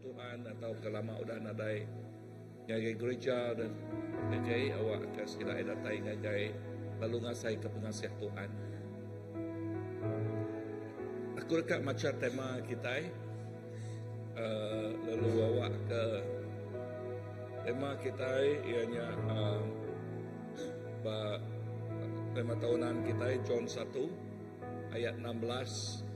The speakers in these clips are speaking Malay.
Tuhan atau kelama udah nadai ngagai gereja dan ngagai awak ke sila datai ngagai lalu ngasai ke pengasiah Tuhan. Aku dekat macam tema kita lalu awak ke tema kita ianya tema tahunan kita John 1 ayat 16.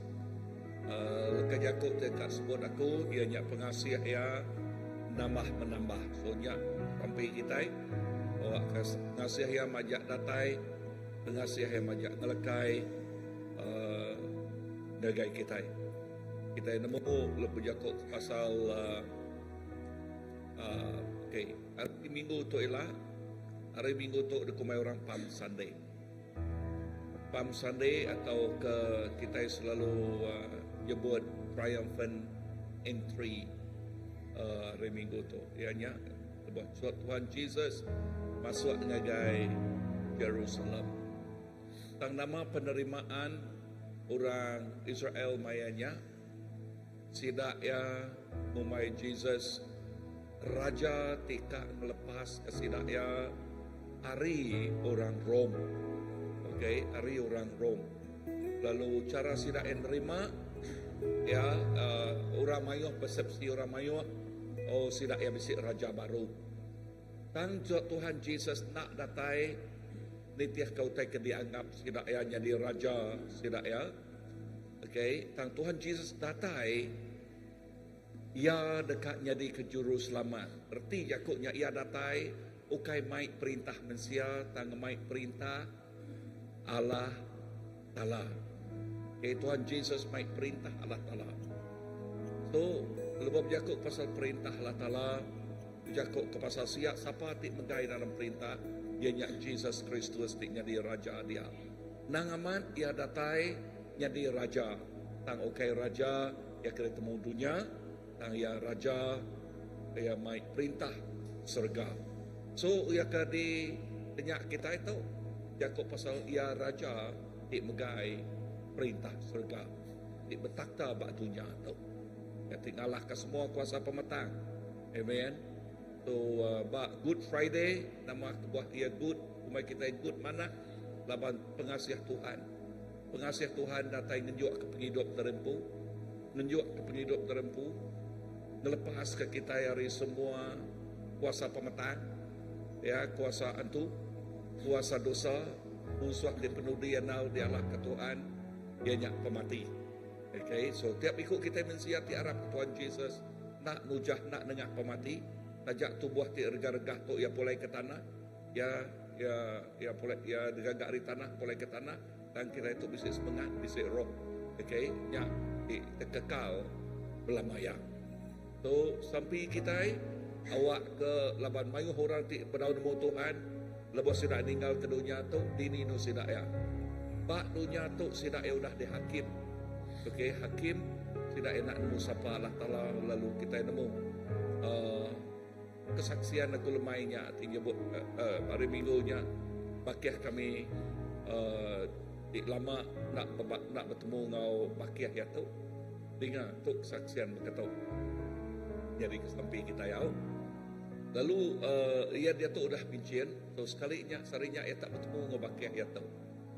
Kejakut dekat sebut aku ianya pengasiah ya nambah menambah. So nya sampai kita awak pengasiah ya majak datai, pengasiah ya majak ngelekai dagai kita. Kita nemu lebih jakut pasal okay. Hari Minggu tu ialah hari Minggu tu dikumai orang Palm Sunday. Palm Sunday atau kita selalu nyebut triumphant entry hari Minggu tu. Ianya sebab Tuhan Jesus masuk ngagai Jerusalem. Tang nama penerimaan orang Israel mayanya sidak ya memai Jesus raja tika melepas kesidak ya hari orang Rom. Okay, hari orang Rom. Lalu cara sidak yang terima ya orang mayuh persepsi orang mayuh sidak ya bisik raja baru. Tang Tuhan Jesus nak datai nitiah kau tai ke dianggap sidak ya jadi raja sidak ya. Okay, tang Tuhan Jesus datai ia dekat jadi ke juru selamat. Erti jakutnya ia datai ukai mai perintah manusia tang mai perintah Allah Ta'ala. Okay, Tuhan Jesus mai perintah Allah Ta'ala. So, lebih jakut pasal perintah Allah Ta'ala, jakut ke pasal siapa tik megai dalam perintah, ianya Jesus Kristus tik jadi raja dia. Nang aman ia datai jadi raja. Tang okai raja, ia kena temu dunia, tang ia raja, ia mai perintah surga. So, ia kadi denyak kita itu Jakub pasal ia raja di megai perintah surga di betakta bak dunia tu. Ya tinggallah ke semua kuasa pemetang. Amen. So bak Good Friday nama buah ia good, umai kita good mana? Laban pengasiah Tuhan. Pengasiah Tuhan datang menunjuk ke penghidup terempu. Menunjuk ke penghidup terempu. Melepas ke kita dari semua kuasa pemetang. Ya, kuasa antu. Kuasa dosa, musuh di penudi yang nau dialah ke Tuhan, ianya pemati. Okay, so tiap ikut kita mensiati arah ke Tuhan Jesus, nak nujah, nak nengah pemati, tajak tubuh ti regah-regah tu ia pulai ke tanah, ya pulai ya degagak di tanah, pulai ke tanah, dan kita itu bisa semangat, bisa roh. Okay, nya kekal belamayang. So sampai kita awak ke laban mayu orang ti berdaun nemu Tuhan. Lepas sidak tinggal ke dunia tu, dini nu sidak ya. Bak dunia tu sidak ya udah dihakim. Okey, hakim sidak ya nak nemu sapa Allah Ta'ala. Lalu kita nemu kesaksian aku lemainya. Tinggal hari minggunya. Bakiah kami lama nak bertemu ngau bakiah ya tu. Dengar tu kesaksian berkata. Jadi kesampi kita ya. Lalu dia tu udah pincin, so sekalinya sarinya ia tak bertemu dengan bakiah dia tu,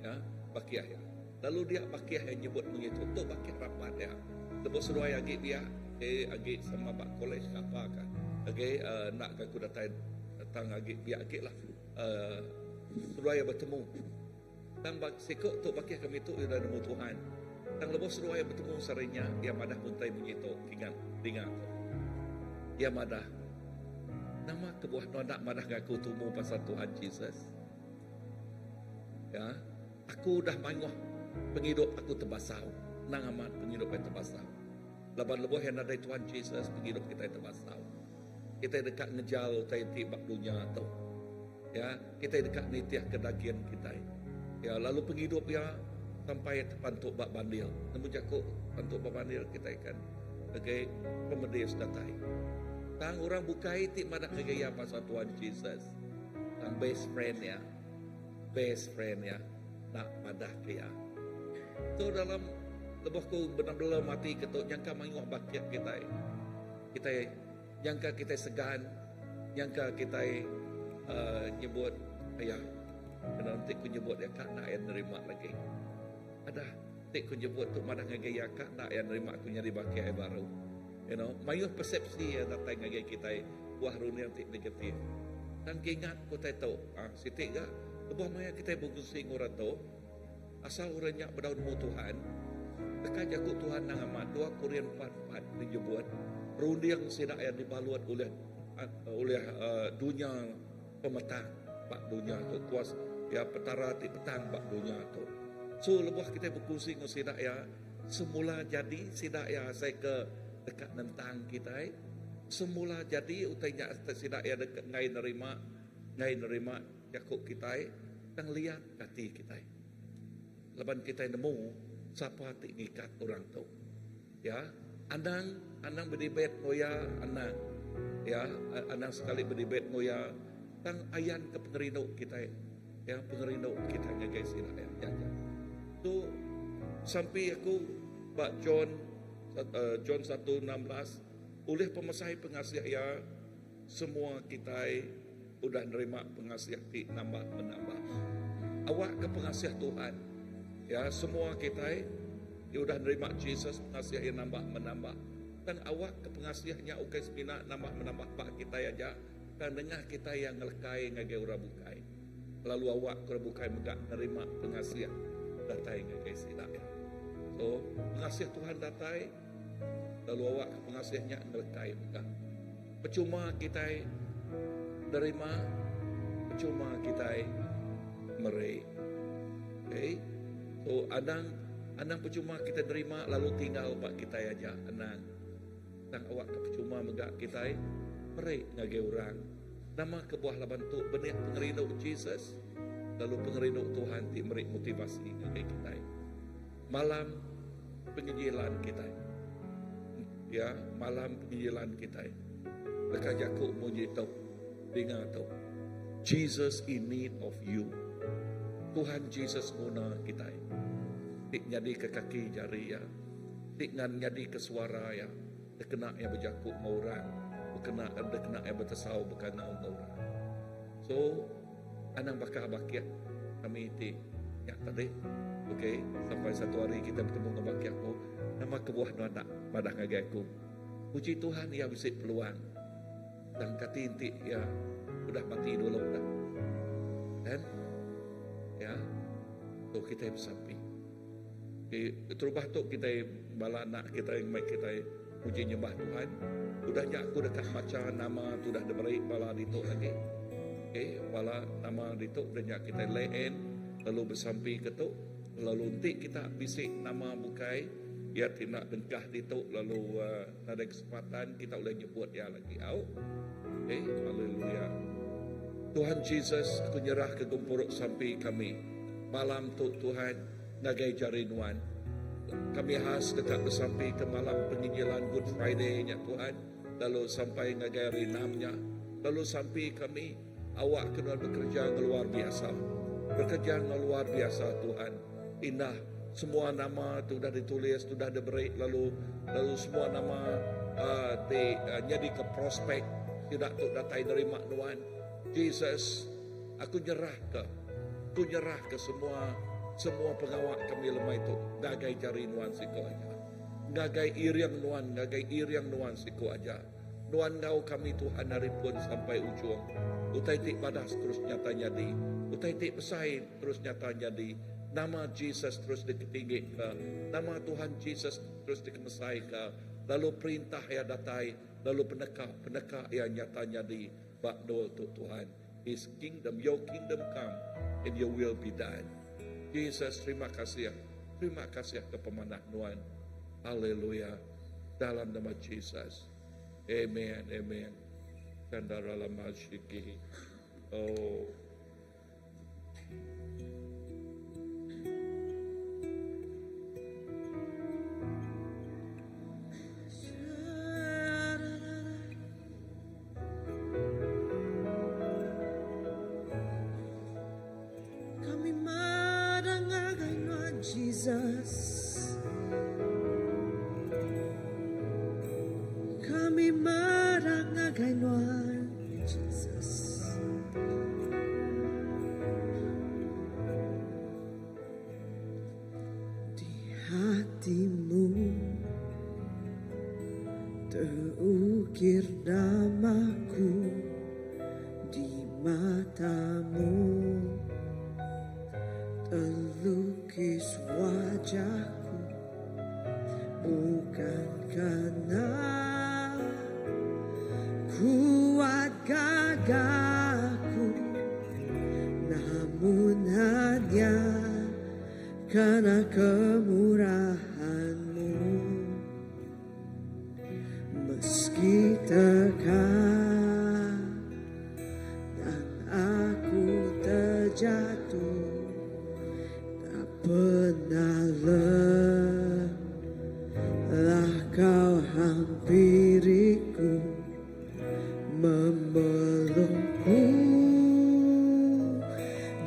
ya bakiah ya. Lalu dia bakiah yang nyebut mengitu, tu bakiah rapat ya. Lepas seruai agi dia, agi sama bak kolej apa kan, nak aku datang agi biar agi lah, seruai bertemu. Tang sikut tu bakiah kami tu sudah nemu Tuhan. Tang lepas seruai bertemu sarinya, dia madah puntai mengitu, tinggal, dia madah. Nama kebuah nak madah ngaku tumu pasal Tuhan Jesus. Ya, aku dah mayuh penghidup aku terbasau. Nang amat penghidup yang terbasau. Laban lebuh yang ada Tuhan Jesus penghidup kita yang terbasau. Kita dekat ngejal taiti bak dunia tu. Ya, kita dekat nitiah kedagian kita. Ya, lalu penghidup ya sampai pantuk bak bandil. Namun jakuk pantuk bak bandil kita ikan. Okay, pemedis datai. Tang orang bukai tik madak ngegaya pasal Tuhan Jesus. Tang best friend ya. Nak madah kaya. So dalam lebih ku benar-benar mati ketuk nyangka manguk bakiat kita. kita nyangka kita segan, nyangka kita nyebut ayah, kena nanti ku nyebut ya kak nak yang nerima lagi. Ada nanti ku nyebut tu madah ngagai ya kak nak yang nerima aku nyari baki air baru. Mayuh persepsi yang datang ngagai kita buah runi yang negatif. Dan ingat ku tahu, sitik gak, lebah maya kita bergusing orang tu, asal orangnya berdaun mu Tuhan, dekat jago Tuhan nang amat, 2 Korintus 4:4 disebut, runi yang sidak yang dibaluat oleh dunia pemetang, pak dunia tu kuas, ya petara ti petang pak dunia tu. So lebah kita bergusing sidak ya, semula jadi sidak ya saya ke dekat nentang kita, semula jadi utainya sidak ya dekat ngai nerima Yakub kita, tang lihat hati kita. Leban kita nemu siapa ti ngikat orang tu. Ya, anang berdebet ngoya anang. Ya, anang sekali berdebet ngoya tang ayan ke pengerino kita. Ya, pengerino kita ngagai sidak ya. Tu sampai aku Pak John 1:16 oleh pemasai pengasih ya semua kita udah nerima pengasih ti nambah menambah. Awak ke pengasih Tuhan. Ya, semua kita udah nerima Jesus pengasih yang nambah menambah. Dan awak ke pengasihnya ukai semina nambah menambah pak kita aja. Dan dengar kita yang ngelekai ngagai ura bukai. Lalu awak ke bukai megak nerima pengasih datai ngagai sidak. So, pengasih Tuhan datai, lalu awak ke pengasihnya ngelekai megak. Percuma kita nerima, percuma kita merai. Okay? So, anang percuma kita nerima lalu tinggal pak kita aja, anang. Dan awak ke percuma megak kita merai ngagai orang. Nama kebuah laban tu benih pengerino Jesus, lalu pengerino Tuhan ti merai motivasi ngagai kita. Malam penginjilan kita. Ya, malam penginjilan kita. Dekat Yakub mujito dengar tu. Jesus in need of you. Tuhan Jesus guna kita. Tik jadi ke kaki jari ya. Tik ngan jadi ke suara ya. Dekena yang berjakuk orang. Dekena yang bertesau berkena orang. So, anang bakal-bakyak kami ti ya tadi. Okay, sampai satu hari kita bertemu dengan bakyak aku. Nama kebuah no anak pada ngagai aku. Puji Tuhan ya bisa peluang. Dan kati inti ya udah mati dulu dah. Dan ya, tu kita bersampi. Terubah tu kita bala anak kita yang baik kita puji nyembah Tuhan. Udahnya aku dekat baca nama tu dah diberi bala dituk lagi. Okay, bala nama dituk udahnya kita lain lalu bersampi ke tu. Lalu nanti kita bisik nama bukai ya tidak dengkah dituk lalu ada kesempatan kita boleh nyebut ya lagi. Okay, haleluya. Tuhan Jesus, aku nyerah ke gempuruk sampai kami. Malam tu Tuhan, ngagai jarinuan. Kami khas dekat bersampai ke malam penginjilan Good Friday-nya Tuhan. Lalu sampai ngagai hari 6-nya. Lalu sampai kami, awak kena bekerja luar biasa. Bekerja luar biasa Tuhan. Indah, semua nama tu dah ditulis, tu dah diberi. Lalu semua nama jadi ke prospek. Tidak tu datai dari maknuan. Jesus, aku nyerah ke semua pengawak kami lemah itu. Gagai jari nuan siku aja. Gagai iriang nuan siku aja. Nuan ngau kami Tuhan hari pun sampai ujung. Utai tik badas terus nyata jadi. Utai tik pesai terus nyata jadi. Nama Jesus terus diketinggi ke. Nama Tuhan Jesus terus dikemesai ke. Lalu perintah ya datai. Lalu penekak yang nyata jadi. Bakdol tu Tuhan. His kingdom, your kingdom come and your will be done. Jesus, terima kasih ke pemanah Nuan. Haleluya. Dalam nama Jesus. Amen, amen. Candara lama syiki. Oh. Jesus, kami matamu terlukis wajahku, bukan karena kuat gagahku, namun hanya karena kemurahan-Mu. Meski terkadang aku terjatuh, tak pernah lelah Kau hampiriku, memelukku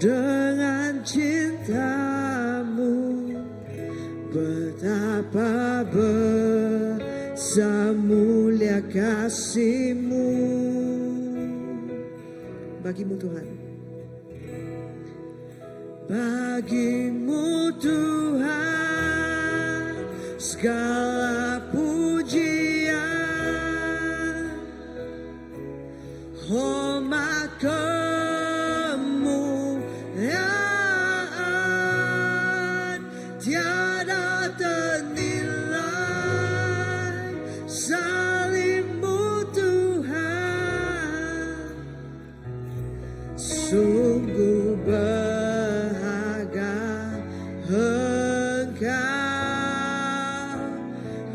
dengan cinta-Mu. Betapa besar mulia kasih-Mu. Bagi-Mu Tuhan, bagi-Mu Tuhan segala pujian, hormat kemuliaan tiada ternilai. Salib-Mu Tuhan, sungguh berharga Engkau,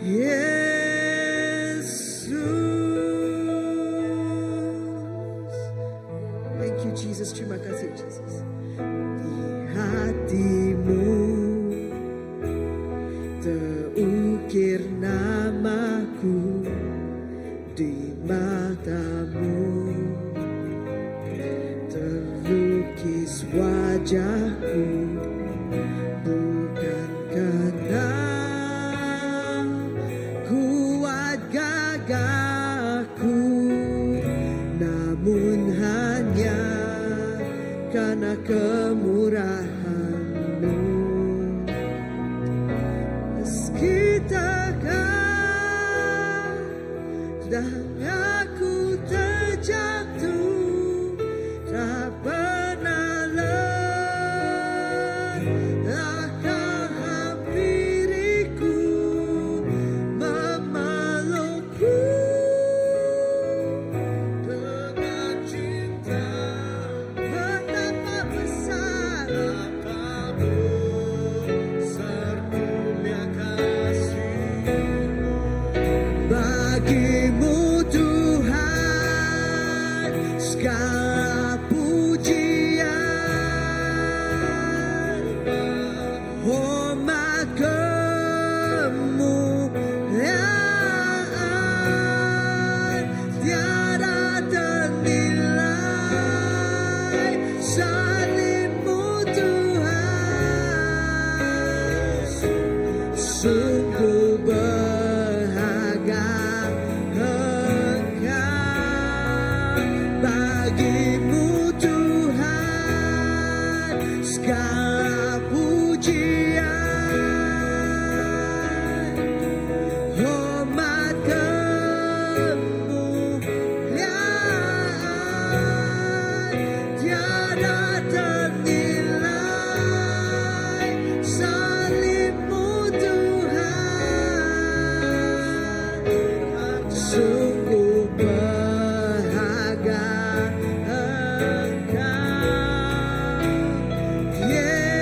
Yesus. Thank you Jesus, terima kasih Jesus. Di hati-Mu terukir namaku, di mata-Mu terlukis wajahku, bukan karena kuat gagahku, namun hanya karena kemurahan-Mu. Meski terkadang aku terjatuh, tak pernah lelah Kau hampiriku, memelukku dengan cinta. Betapa besar mulia kasih-Mu. Bagi-Mu Tuhan segala pujian, hormat kemuliaan tiada ternilai. Salib-Mu Tuhan, sungguh berharga Engkau. Bagi-Mu Tuhan segala pujian, hormat kemuliaan tiada ternilai. Salib-Mu Tuhan, sungguh berharga Engkau, Yesus.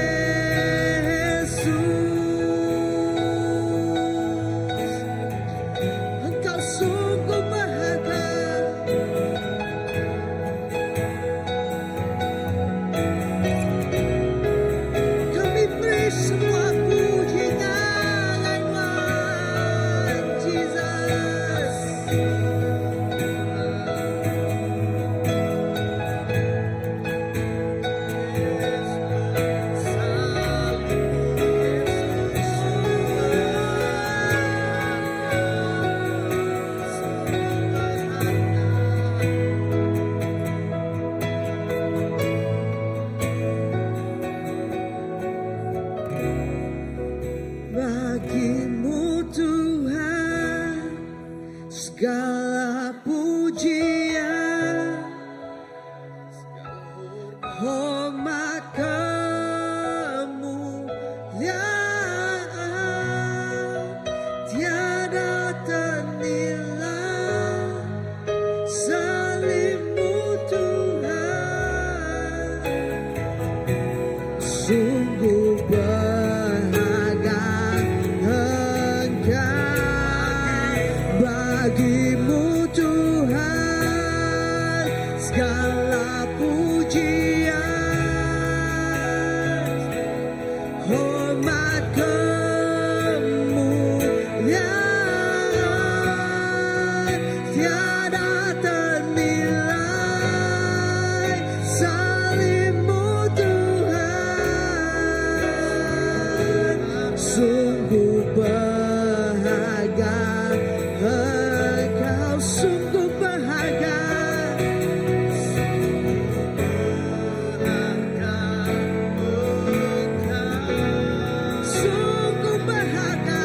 sungguh berharga Engkau. Bagimu Tuhan segala pujian, hormat kemuliaan tiada ternilai. Salibmu Tuhan, sungguh berharga Engkau, sungguh berharga. Sungguh berharga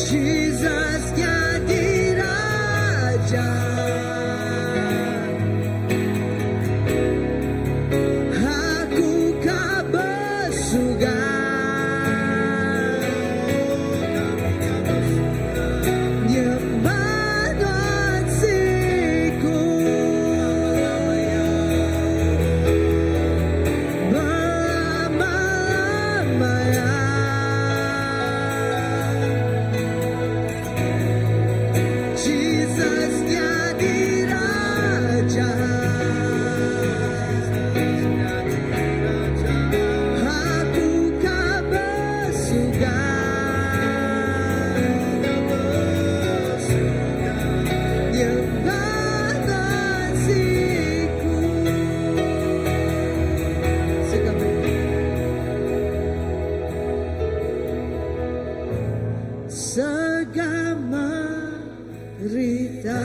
Jesus jadi Raja. Aku kau bersurga, nyembah kasihku, berlama-lamanya. Jesus jadi Raja. Aku kau bersurga, nyembah kasihku. Segala Rita,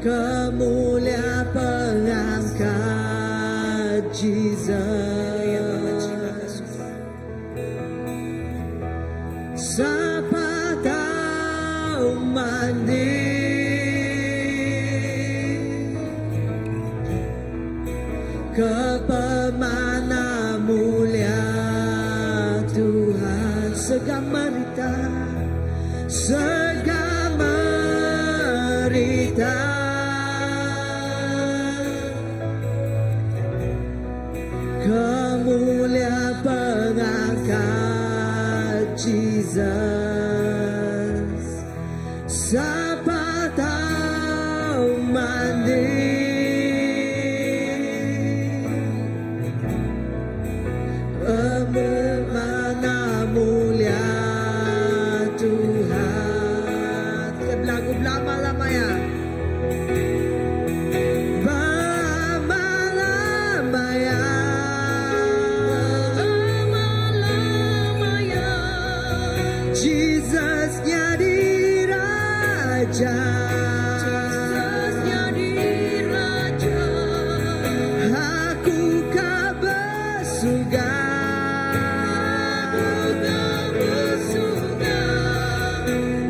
kemuliaan pengangkat Jesus. Siapa tahu mandi, kepemana mulia Tuhan. Segala Rita, segala Rita, kemuliaan pengangkat Jesus. Siapa tahu mandi, mana mulia Tuhan. Kita berlagu lama-lamanya. Lama-lamanya, lama-lamanya, Jesus jadi Raja. Jesus jadi Raja. Aku kau bersurga,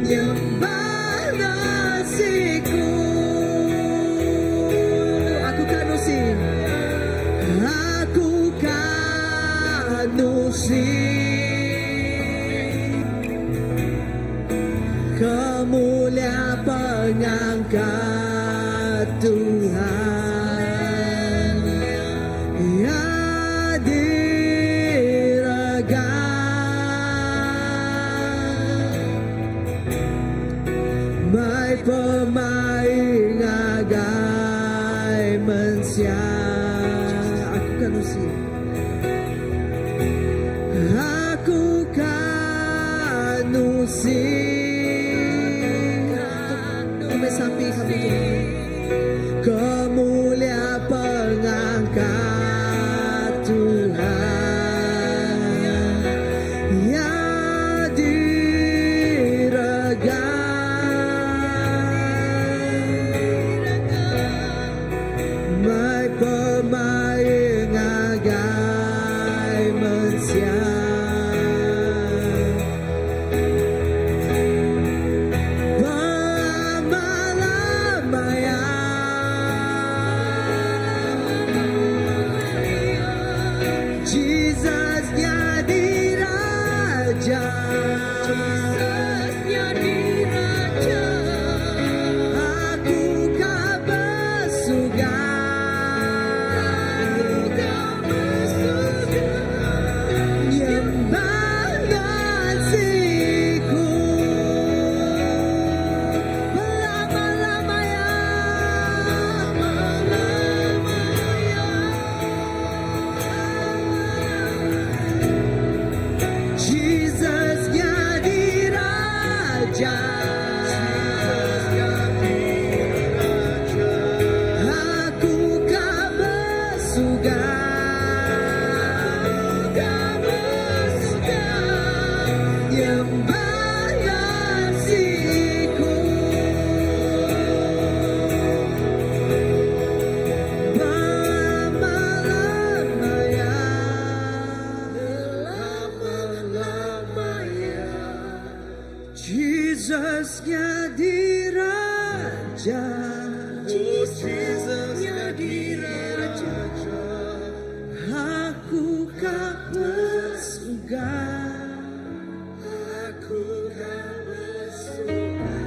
nyembah kasihku. Aku kan usir, aku kan usir, kemuliaan pengangkat Tuhan. Ya mai pemain agai mensia. Aku kan usir, aku kan usir, sampai kami Jesus jadi Raja. Oh Jesus jadi Raja. Aku kau bersuka. Aku kau bersuka.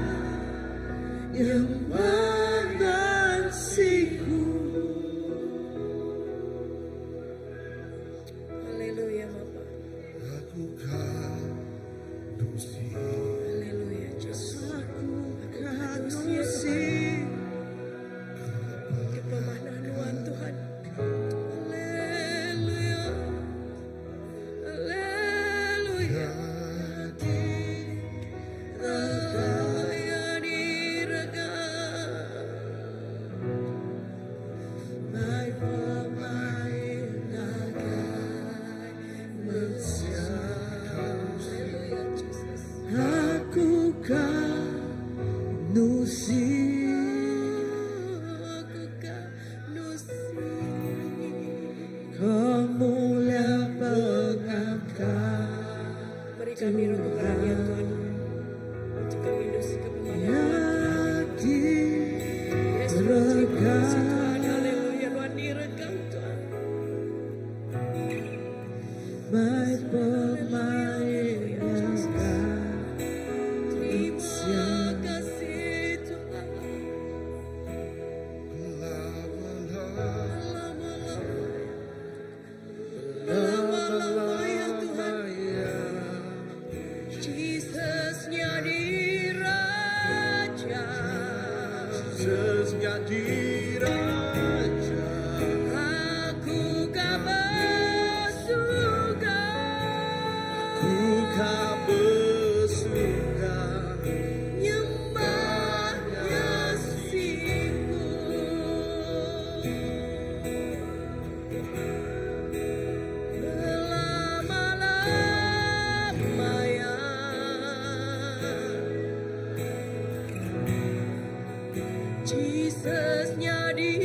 Yang mengasihiku. Haleluya Bapa. Aku kau nusi. Haleluya Yesus. Aku kanusi. Kepemahaman Tuhan. Haleluya. Haleluya. Raya direga. My pemain nagai Haleluya Yesus. aku kanusi. Aku kanusi. Kemuliaan pengangkat Beri kami roh keberanian Tuhan untuk kami indusi kepemahaman. Yadi Yesus terima kasih rega. Tuhan. Haleluya. Luar direkam Tuhan. My pemain nagai Terima kasih Tuhan. Lama-lama ya Tuhan. Jesus jadi Raja. Jesus jadi Raja. Aku kau bersuka. Aku kau bersuka. Nyembah kasihmu. Lama-lamanya Jesus jadi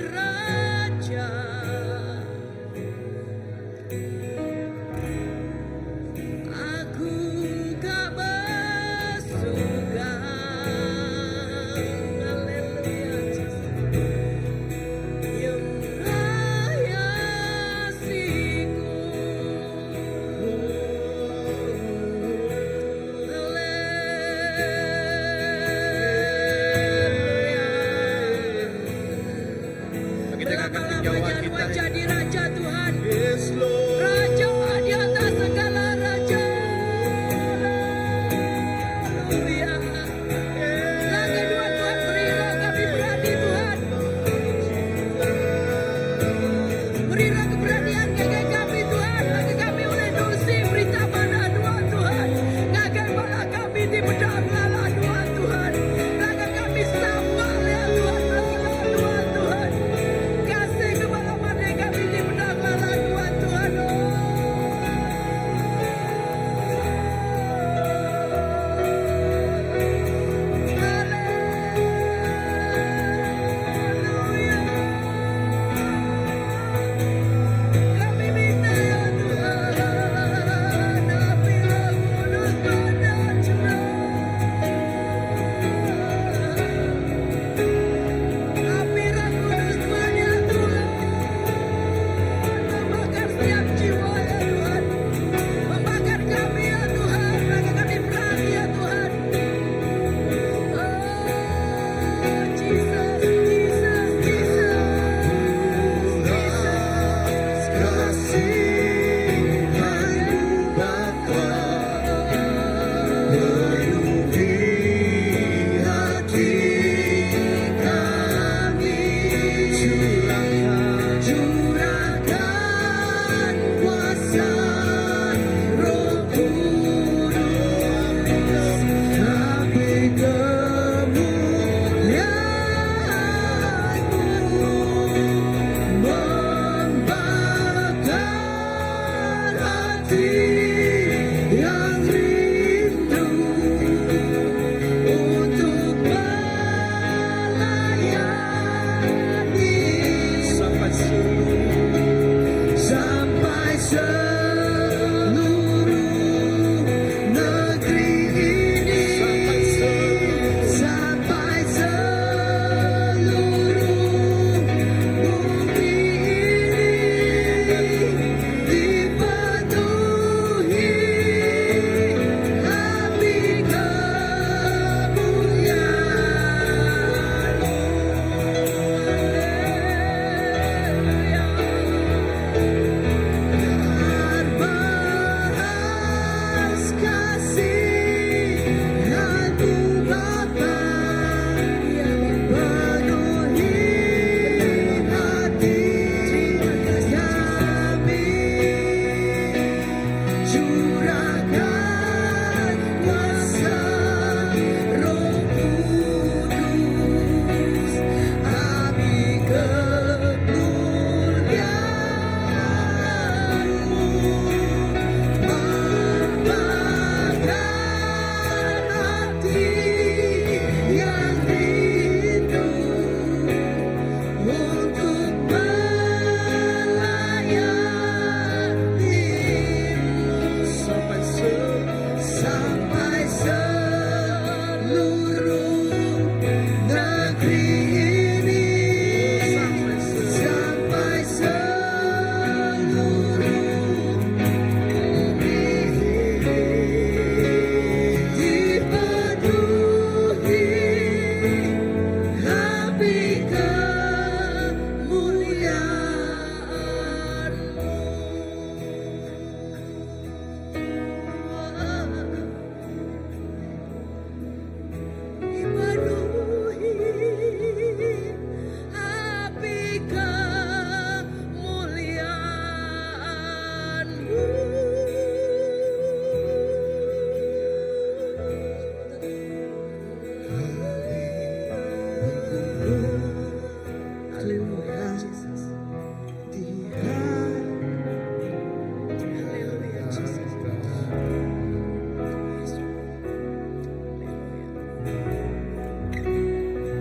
Raja. Aku gak bersuka. Haleluya Jesus. Yang mengasihiku. Haleluya. Kita angkat tinjauan Lama-lamanya kita. jadi Raja Tuhan. Yes Lord. Raja di atas segala raja. Haleluya. Raga Tuhan, Tuhan berilah kami berani Tuhan. Berilah keberanian kakak kami Tuhan. Kakak kami oleh dosi berita mana Tuhan Tuhan. Kakak malah kami di pedang lala Tuhan Tuhan. Kakak kami sambal ya Tuhan lala Tuhan Tuhan. Kasih kepada mana kami di pedang lala Tuhan Tuhan. Haleluya. Kami minta ya Tuhan, apabila mulut pada curang,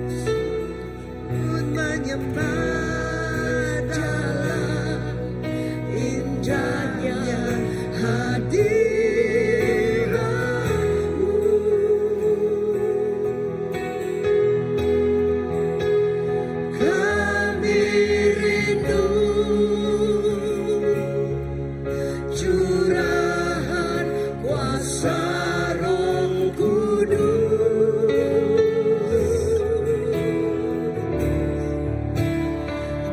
Sujud menyembah dalam indahnya hadirat-Mu. Kami rindu curahan kuasa Roh Kudus.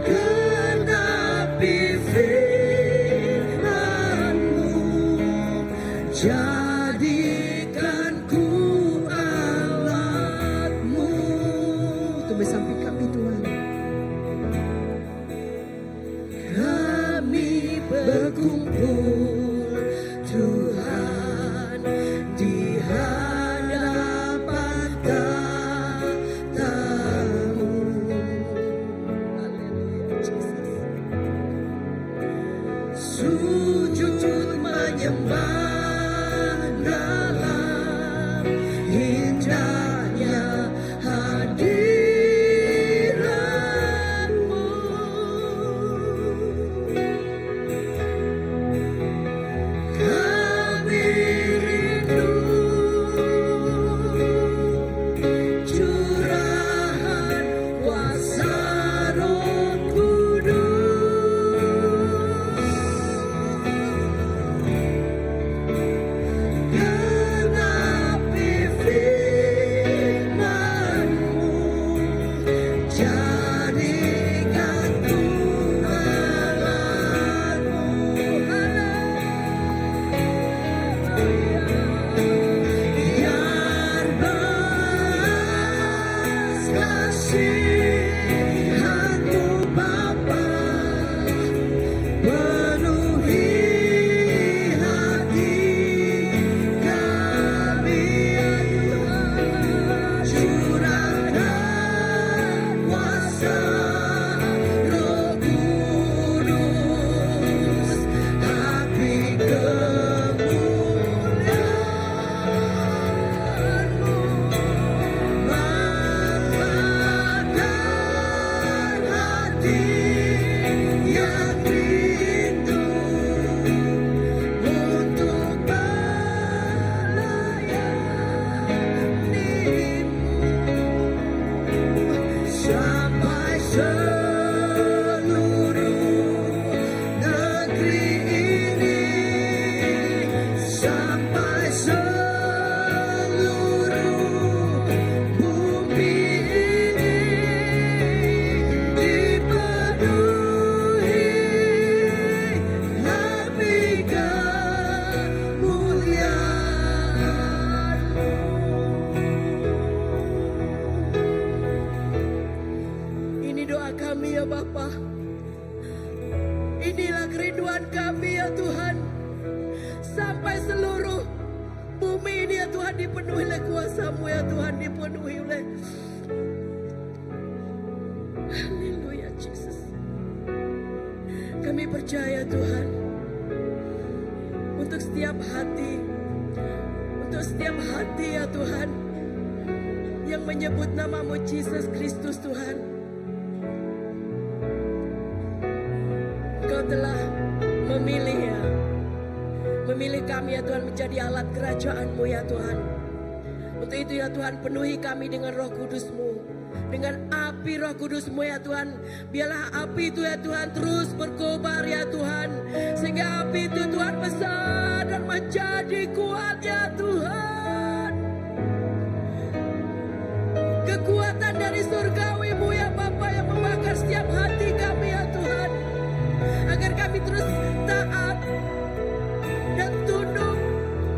Genapi firman-Mu, jadikanku alat-Mu. Tumis samping kami Tuhan. Kami berkumpul Tuhan di hadapan tahta-Mu. Haleluya, Jesus. Sujud menyembah dalam indahnya hadirat-Mu. Kami rindu curahan kuasa Roh Kudus. Genapi firman-Mu, jadikanku alat-Mu. Biar belas kasihan-Mu Bapa penuhi hati kami, ya Tuhan. Curahkan kuasa Roh Kudus, api kemuliaan-Mu, memanfaatkan hati yang rindu untuk melayani-Mu sampai seluruh negeri ini, sampai seluruh bumi ini dipenuhi api kemuliaan-Mu. Ini doa kami ya Bapa. Inilah kerinduan kami ya Tuhan. Sampai seluruh bumi ini ya Tuhan dipenuhi oleh kuasa-Mu ya Tuhan. Dipenuhi oleh haleluya Jesus. Kami percaya Tuhan. Untuk setiap hati. Untuk setiap hati ya Tuhan. Yang menyebut nama-Mu Jesus Kristus Tuhan. Engkau telah memilih ya. Memilih kami ya Tuhan menjadi alat kerajaan-Mu ya Tuhan. Untuk itu ya Tuhan penuhi kami dengan Roh Kudus-Mu. Dengan api Roh Kudus-Mu ya Tuhan. Biarlah api itu ya Tuhan terus berkobar ya Tuhan. Sehingga api itu Tuhan besar dan menjadi kuat ya Tuhan. Kekuatan dari surgawi-Mu ya Bapa yang membakar setiap hati kami ya Tuhan. Agar kami terus taat dan tunduk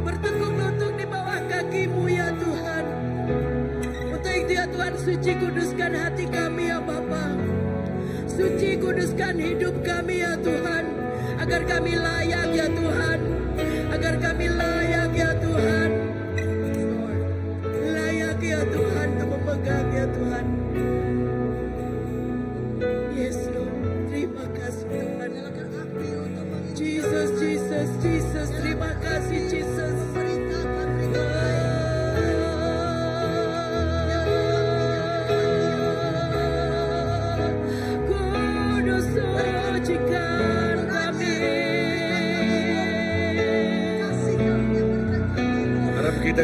bertekuk lutut di bawah kaki-Mu ya Tuhan. Untuk itu ya Tuhan suci kuduskan hati kami ya Bapa. Suci kuduskan hidup kami ya Tuhan. Agar kami layak ya Tuhan. Agar kami layak ya Tuhan. Layak ya Tuhan untuk memegang ya Tuhan. Yes Lord. Terima kasih Tuhan. Jesus, Jesus, Jesus. Terima kasih Jesus.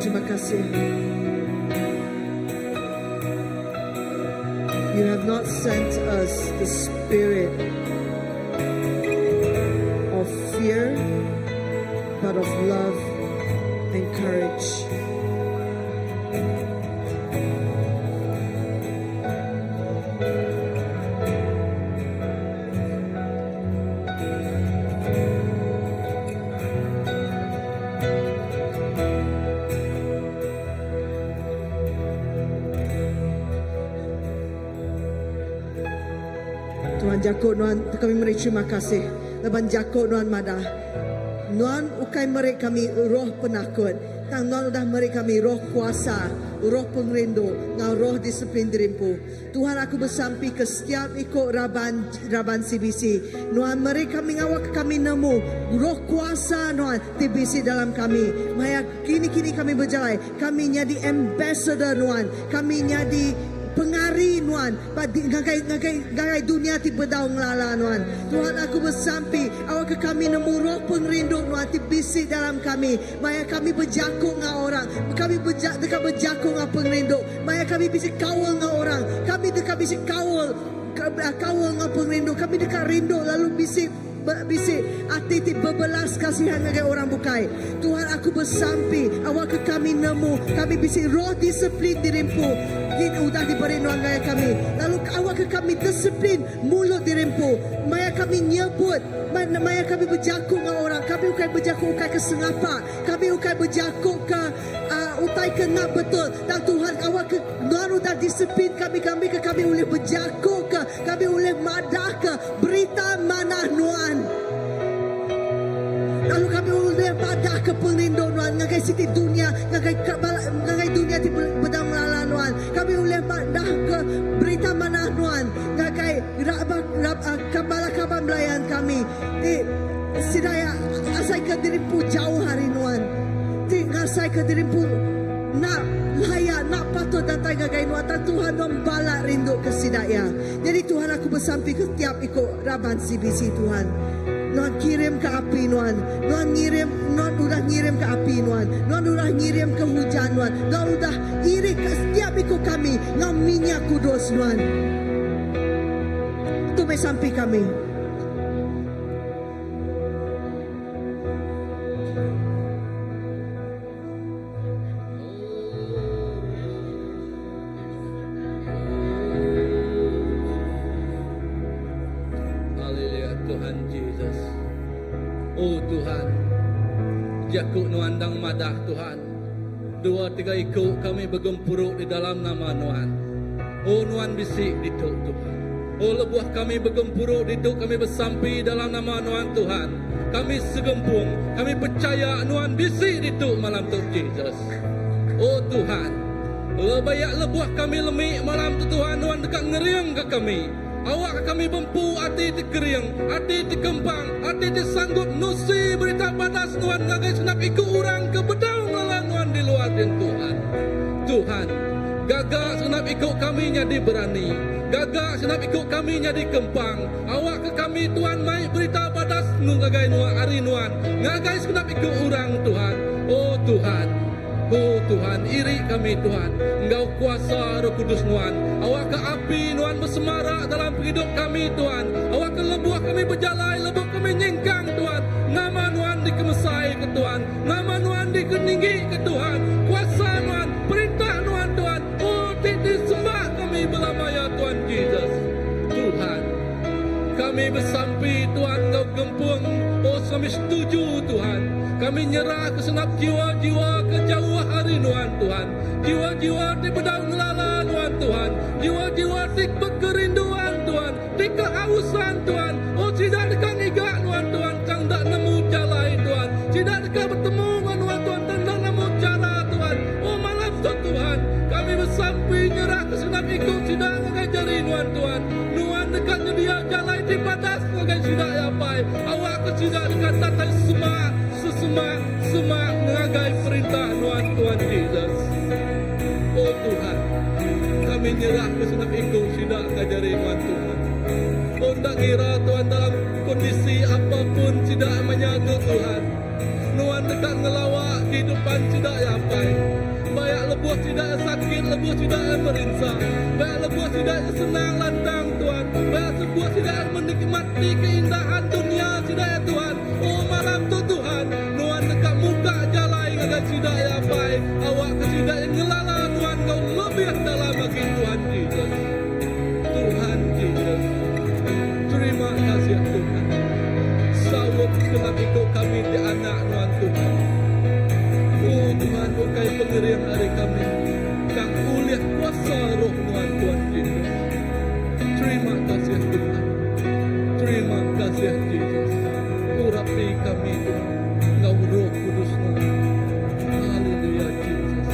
terima kasih. You have not sent us the spirit of fear, but of love and courage. Tuhan Jakok Nuan kami beri terima kasih. Leban Jakok Nuan madah. Nuan ukai meri kami roh penakut. Tang Nuan udah meri kami roh kuasa, roh pengrindu, ngau roh disiplin dirimpu. Tuhan aku bersampi ke setiap ikut Raban CBC. Nuan meri kami ngawak kami nemu roh kuasa Nuan TBC dalam kami. Maya kini kami berjalan. Kami nyadi ambassador Nuan. Kami nyadi pengari Nuan, ngagai dunia tiba daun lala Nuan. Tuhan aku bersampi, awak ke kami nemu roh pengrindu Nuan tibisi dalam kami. Maya kami berjakung ngah orang, kami dekat berjakung ngah pengrindu. Maya kami bisa kawal ngah orang, kami dekat bisa kawal ngah pengrindu. Kami dekat rindu lalu bisi hati berbelas kasihan dengan orang bukai. Tuhan aku bersampi, awak ke kami nemu, kami bisa roh disiplin dirimpu. Ini udah diberi Nuan gaya kami. Lalu awak ke kami disiplin mulut dirimpu. Maya kami nyebut, maya kami berjakung dengan orang. Kami bukan berjakung ukai ke sengapa. Kami bukan berjakung ke utai ke nak betul. Dan Tuhan awak ke Nuan udah disiplin kami ke kami boleh berjakung ke, kami boleh madah ke berita mana Nuan. Lalu kami boleh madah ke pengrindu Nuan. Ngagai siti dunia, ngagai dunia ti bedang melala Nuan. Kami boleh madah ke berita mana Nuan. Ngagai kabar melayan kami. Sidaya asai ke dirimu jauh hari Nuan. Ngasai ke dirimu nak layak, nak patut datang ngagai Nuan. Dan Tuhan membalak rindu ke sidaya. Jadi Tuhan aku bersampi ke tiap ikut Raban CBC Tuhan. Nuan kirim ke api Nuan. Nuan udah ngirim ke api Nuan. Nuan udah ngirim ke hujan Nuan. Nuan udah irik ke setiap ikut kami ngau minyak kudus Nuan. Tumai sampai kami. Oh Tuhan, jakuk nuandang madah Tuhan. 2-3 ikut kami bergempuruk di dalam nama Nuan. Oh Nuan bisik dituk Tuhan. Oh lebuah kami bergempuruk dituk, kami bersampi dalam nama Nuan Tuhan. Kami segempung, kami percaya Nuan bisik dituk malam tu Jesus. Oh Tuhan, lebayak lebuah kami lemik malam tu Tuhan. Nuan dekat ngeriang ke kami. Awak kami bempu hati dikeriang, hati dikembang, hati disanggup nusi berita padas Nuan ngagai senap ikut orang ke bedaung lalang Nuan di luar din Tuhan. Tuhan, gagak senap ikut kami jadi berani, gagak senap ikut kami jadi kempang. Awak ke kami Tuhan mai berita padas ngagai Nuan hari Nuan, ngagai senap ikut orang Tuhan. Oh Tuhan, oh Tuhan, iri kami Tuhan. Engkau kuasa Roh Kudus Nuan. Awak ke api Nuan bersemarak dalam hidup kami Tuhan. Awak ke lebuah kami berjalan, lebuah kami nyengkang Tuhan. Nama Nuan dikemesai ke Tuhan. Nama Nuan dikeninggi ke Tuhan. Kuasa Nuan, perintah Nuan Tuhan. Oh disembah kami belamaya Tuhan Jesus. Tuhan, kami bersampi Tuhan Engkau gempung. Oh kami setuju Tuhan. Kami nyerah ke senap jiwa-jiwa ke jauh hari Nuan Tuhan. Jiwa-jiwa di bedang lala Nuan Tuhan. Jiwa-jiwa di kerinduan Tuhan. Di kehausan Tuhan. Oh tidak dekat ngigak Nuan Tuhan. Cang tak nemu jalai Tuhan. Tidak dekat bertemu dengan Nuan Tuhan. Dan tak nemu cara Tuhan. Oh malam tu Tuhan. Kami bersampi nyerah ke senap ikut. Tidak ngajari Nuan Tuhan. Nuan dekat nyedia jalai di batas. Ngagai tidak yapai. Awak ke tidak dekat tatai semak mengagai perintah Nuan Tuhan Jesus. Oh Tuhan, kami nyerah ke senap ikut tidak ngajari Nuan Tuhan. Oh tak kira Tuhan dalam kondisi apapun tidak menyatu Tuhan. Nuan dekat ngelawak kehidupan tidak yapai. lebuh tidak sakit, lebuh tidak merinsah. Biar lebuh tidak senang lantang Tuhan. Biar lebuh tidak menikmati keindahan dunia tidak ya Tuhan. Oh malam tu Tuhan, Tuhan dekat muka jalai agak tidak ya baik. Awak kesidak yang ngelala Tuhan, kau lebih dalam bagi Tuhan Jesus. Tuhan Jesus, terima kasih Tuhan. Sawut kelak ikut kami di anak Tuhan. Oh Tuhan, bukai pengerian hari kami. Kang uliah kuasa roh Tuhan Jesus. Terima kasih Tuhan. Terima kasih Jesus. Urapi kami Tuhan. Engkau roh kudus Tuhan. Haleluya Jesus.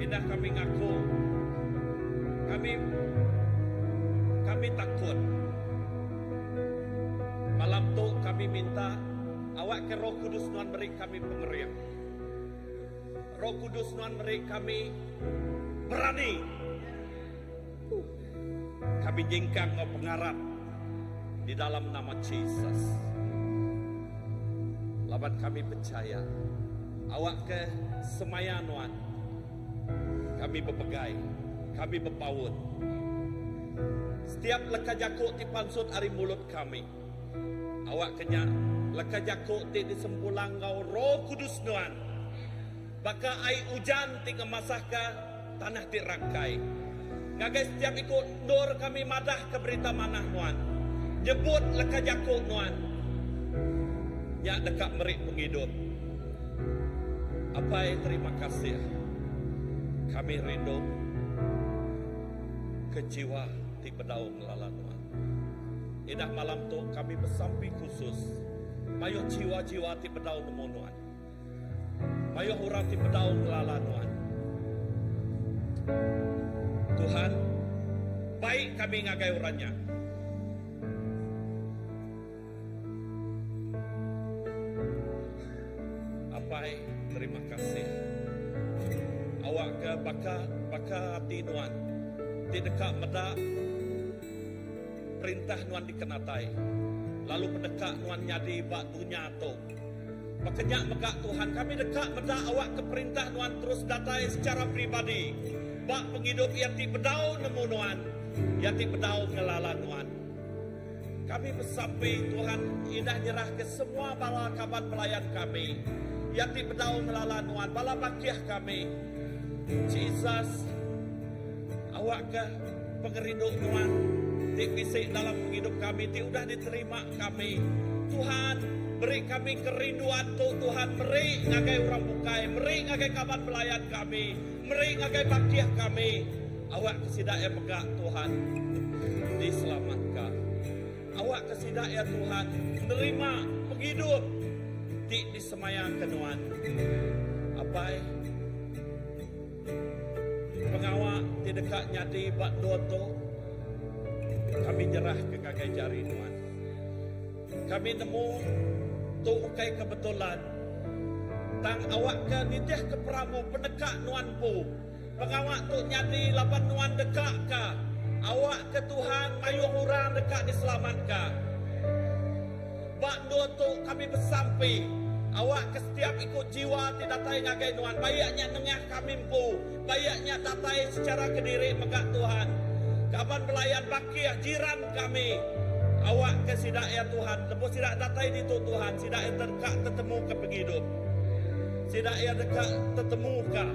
Indah kami ngaku, kami takut. Malam tu kami minta awak ke Roh Kudus Tuhan beri kami pengerian. Roh Kudus Tuhan beri kami berani. Kami jingkang kau pengarap di dalam nama Jesus. Laban kami percaya awak ke semayan Tuhan. Kami berpegai, kami berpaut. Setiap leka jakuk di pansut ari mulut kami. Awak kenya leka jakuk di sempulang ngau Roh Kudus Tuhan. Baka ai hujan ti ngemasahka tanah dirangkai. Ngagai setiap ikut nur kami madah ke berita manah Tuhan. Nyebut leka jakuk Tuhan. Ya dekat merik penghidup. Apa terima kasih. Kami rindu ke jiwa di bedau ngelala Tuhan. Indah malam tu kami bersampi khusus. Mayuh jiwa-jiwa di bedau nemu Tuhan. Mayuh orang di bedau ngelala Tuhan. Tuhan, baik kami ngagai orangnya. Apai, terima kasih. Awak ke baka hati Tuhan. Di dekat medak perintah Tuhan dikenatai. Lalu mendekat Tuhan nyadi batunya tu. Makanya megak Tuhan kami dekat medak awak ke perintah Tuhan terus datai secara pribadi. bak penghidup ia ti bedau nemu nuan, ia ti bedau ngelala nuan. Kami bersampai Tuhan indah nyerah ke semua bala kawan pelayan kami, ia ti bedau ngelala nuan, bala bakiah kami. Jesus, awak ke pengerinduk nuan, ti bisik dalam hidup kami, ti udah diterima kami. Tuhan, beri kami kerinduan tu Tuhan, beri ngagai orang bukai, beri ngagai kawan pelayan kami, beri ngagai bakiah kami. Awak kesidak ya megak Tuhan, diselamatkan. Awak kesidak ya Tuhan, menerima penghidup, ti disemayang kenuan. Apai, pengawak di dekatnya di bak doto, kami nyerah ke kagai jari nuan. Kami nemu tu ukai kebetulan tang awak ke nitih ke peramu pendekak nuan pu. Pengawak tu nyadi lapan nuan dekak ka. Awak ke Tuhan mayu orang dekat diselamatkan. Bak dua tu kami bersampai. Awak ke setiap ikut jiwa tidak tahu ngagai nuan. Bayaknya nengah kami pu. Bayaknya tatai secara kediri megak Tuhan. Kapan pelayan bakiah jiran kami. Awak ke sidak ya Tuhan. Lepas sidak datai di tu Tuhan. Sidak ya dekat tetemu ke penghidup. Sidak ya dekat tetemu ke.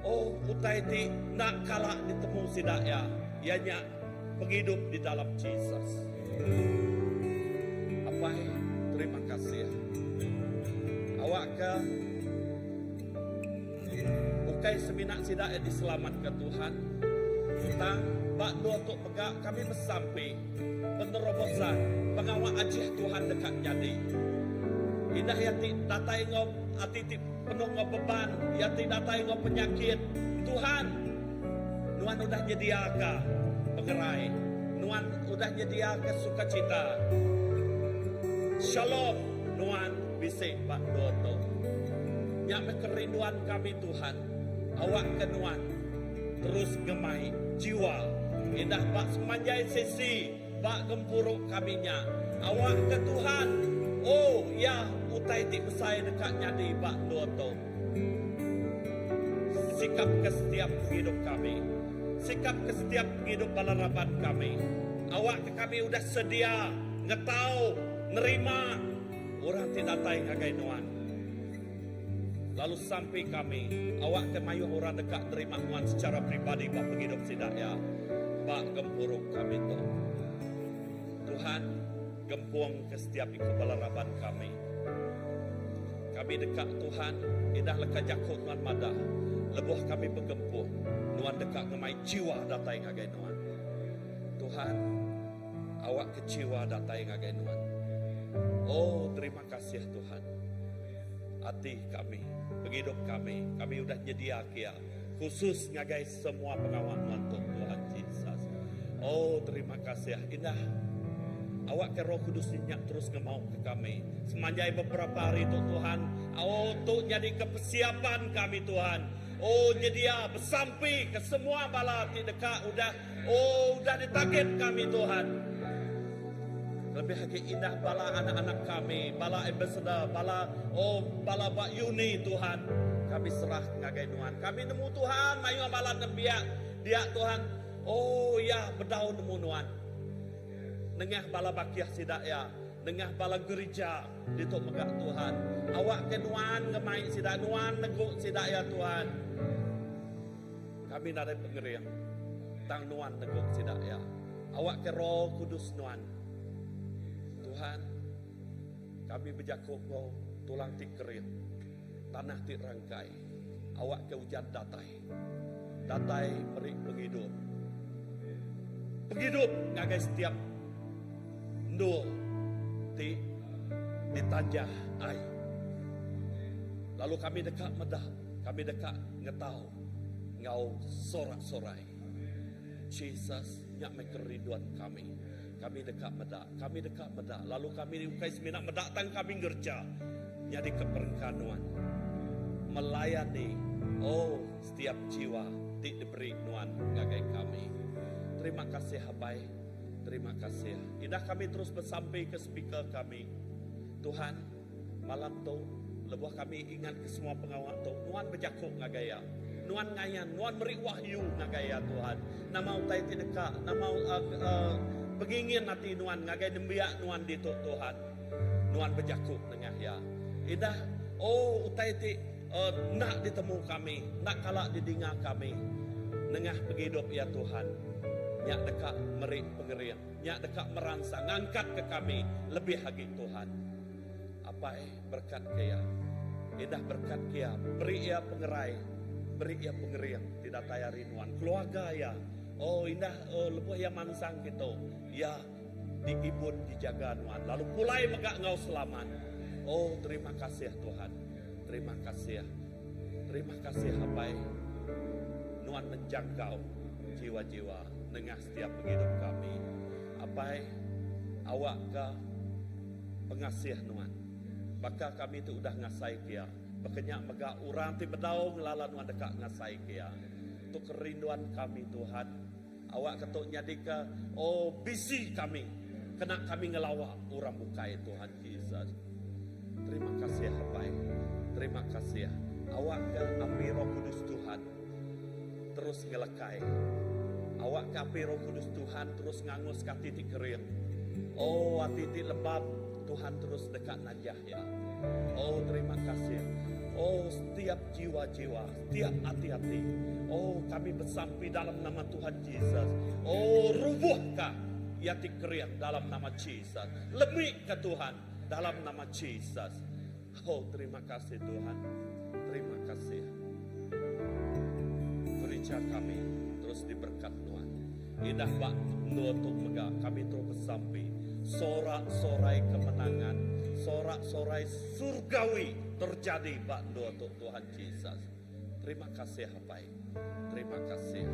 Oh, utai ti nak kalah ditemu sidak ya. Ianya penghidup di dalam Jesus. Apa? Terima kasih. Awak ke ukai seminak sidak ya diselamat ke Tuhan. Tang bak dua tok pegak kami bersampai penerobosan pengawal ajih Tuhan dekat jadi. Indah yati datai ngop ati penuh ngop beban, yati datai ngop penyakit. Tuhan, nuan udah nyediaka pengerai, nuan udah nyediaka sukacita. Shalom, nuan bisik bak dua tok. Nyak kerinduan kami Tuhan, awak ke nuan terus gemai jiwa. Indah bak semanjai sesi bak gempuruk kaminya. Awak ke Tuhan. Oh ya utai ti besai dekatnya di bak doto. Sikap ke setiap hidup kami. Sikap ke setiap hidup balaraban kami. Awak ke kami udah sedia ngetau nerima orang tidak tahu ngagai nuan. Lalu sampai kami, awak ke mayu orang dekat terima nuan secara pribadi bak penghidup sidak ya. Bak gempuruk kami tu. Tuhan, gempuang ke setiap ikut balaraban kami. Kami dekat Tuhan, indah lekat jakut nuan madah. Lebuh kami bergempuh, nuan dekat ngemai jiwa datai ngagai nuan. Tuhan, awak ke jiwa datai ngagai nuan. Oh, terima kasih Tuhan. Hati kami, penghidup kami udah nyedia kia. Khusus ngagai semua pengawal nuan Tuhan Jesus. Oh, terima kasih. Indah. Awak ke Roh Kudus dinyak terus ngemau ke kami. Semanjai beberapa hari tu Tuhan. Oh, tu jadi kepersiapan kami Tuhan. Oh, nyedia bersampai ke semua bala di dekat udah. Oh, udah ditarget kami Tuhan. Lebih lagi indah bala anak-anak kami, bala ambassador, bala Bak Yuni Tuhan. Kami serah ngagai nuan. Kami nemu Tuhan, mayu bala nembiak dia Tuhan. Oh ya, berdaun nemu nuan. Nengah bala bakiah sidak ya, nengah bala gereja dituk megak Tuhan. Awak ke nuan ngemai sidak nuan neguk sidak ya Tuhan. Kami nadai pengeriang tang nuan neguk sidak ya. Awak ke Roh Kudus nuan. Tuhan, kami berjakuk kau tulang ti kerit, tanah ti rangkai. Awak ke hujan datai merik penghidup. Penghidup ngagai setiap ndul ti ditanjah air. Lalu kami dekat medah, kami dekat ngetau ngau sorak-sorai. Jesus nyak kerinduan kami. Kami dekat medak. Lalu kami diukai seminak medak tang kami ngerja. Jadi keperkanuan. Melayani. Oh, setiap jiwa diberi nuan ngagai kami. Terima kasih Habai. Terima kasih. Indah kami terus bersampai ke speaker kami. Tuhan, malam tu lebuh kami ingat ke semua pengawal tu. Nuan berjakuk ngagaya. nuan ngayan, nuan beri wahyu ngagaya Tuhan. Nama utai tineka, nama pengingin nanti nuan ngagai dembiak nuan di Tuhan. Nuan berjakuk nengah ya. Indah, utai ti nak ditemu kami, nak kalak didinga kami. Nengah penghidup ya Tuhan. Nyak dekat merik pengerian, nyak dekat merangsang, ngangkat ke kami lebih lagi Tuhan. Apa berkat kaya, indah berkat kaya, beri ia pengerai, beri ia pengerian, tidak tayari nuan. Keluarga ya, indah lebuh ya mansang gitu, ya diibun dijaga nuan. Lalu pulai megak ngau selamat. Terima kasih Tuhan, terima kasih, terima kasih apa nuan menjangkau jiwa-jiwa nengah setiap hidup kami. Apa awak ke pengasih nuan. Maka kami itu udah ngasai kia. Bekenyak megak urang ti bedau ngelalan nuan dekat ngasai kia. Untuk kerinduan kami Tuhan. Awak ketuk nyadika bisi kami. Kena kami ngelawak urang bukai Tuhan Yesus. Terima kasih apa terima kasih. Awak ke api Roh Kudus Tuhan terus ngelekai. Awak ke api Roh Kudus Tuhan terus ngangus ke titik kering. Titik lembab Tuhan terus dekat najah ya. Terima kasih. Setiap jiwa-jiwa, setiap hati-hati. Kami bersampai dalam nama Tuhan Yesus. Rubuhkah yati kering dalam nama Yesus. Lemik ke Tuhan dalam nama Yesus. Terima kasih Tuhan. Terima kasih. Gereja kami terus diberkat Tuhan. Indah bak nutuk mega kami terus bersampai. Sorak-sorai kemenangan, sorak-sorai surgawi terjadi bak nutuk Tuhan Yesus. Terima kasih Hapai. Terima kasih.